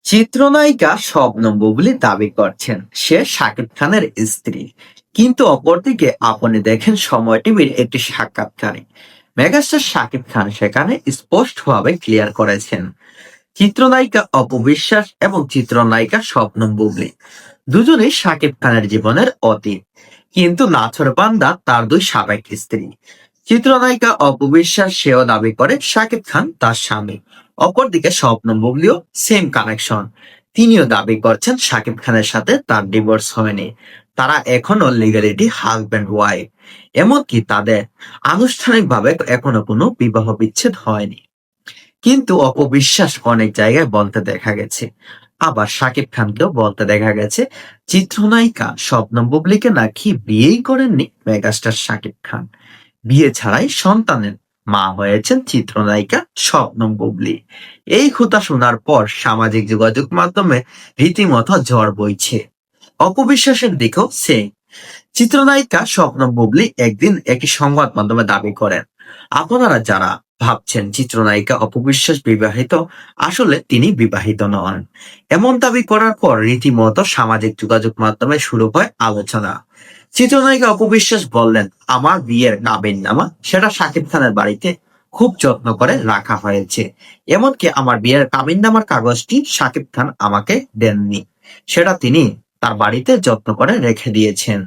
চিত্রনায়িকা শবনম বুবলী দাবি করছেন সে শাকিব খানের স্ত্রী, কিন্তু অপরদিকে আপনি দেখেন সময় টিভির একটি সাক্ষাৎকারে মেগাস্টার শাকিব খান সেখানে স্পষ্টভাবে ক্লিয়ার করেছেন চিত্রনায়িকা অপবিশ্বাস এবং চিত্রনায়িকা শবনম বুবলী দুজনেই শাকিব খানের জীবনের অতীত, কিন্তু নাছোড়বান্দা তার দুই সাবেক স্ত্রী। চিত্রনায়িকা অপবিশ্বাস সেও দাবি করে শাকিব খান তার স্বামী। অপরদিকে শবনম বুবলীও সেম কানেকশন, তিনিও দাবি করছেন শাকিব খানের সাথে তার ডিভোর্স হয়নি, তারা এখনো লিগ্যালিটি হাজব্যান্ড ওয়াইফ। এমনকি তাদের আনুষ্ঠানিকভাবে এখনো কোনো বিবাহ বিচ্ছেদ হয়নি। কিন্তু অপবিশ্বাস অনেক জায়গায় বলতে দেখা গেছে, আবার শাকিব খানকেও বলতে দেখা গেছে চিত্রনায়িকা শবনম বুবলীকে নাকি বিয়েই করেননি মেগাস্টার শাকিব খান। বিয়ে ছাড়াই সন্তানের মা হয়েছেন চিত্রনায়িকা শবনম বুবলী। এই কথা শোনার পর সামাজিক যোগাযোগ মাধ্যমে রীতিমতো ঝড় বইছে। অপবিশ্বাসের দিকেও সে চিত্রনায়িকা শবনম বুবলী একদিন একটি সংবাদ মাধ্যমে দাবি করেন, আপনারা যারা ভাবছেন চিত্রনায়িকা অপবিশ্বাস বিবাহিত, আসলে তিনি বিবাহিত নন। এমন দাবি করার পর রীতিমতো সামাজিক যোগাযোগ মাধ্যমে শুরু হয় আলোচনা। চিত্রনায়িকা অপবিশ্বাস বললেন, আমার বিয়ের কাবিননামা সেটা শাকিব খানের বাড়িতে খুব যত্ন করে রাখা হয়েছে। এমনকি আমার বিয়ের কাবিননামার কাগজটি শাকিব খান আমাকে দেননি, সেটা তিনি তার বাড়িতে যত্ন করে রেখে দিয়েছেন।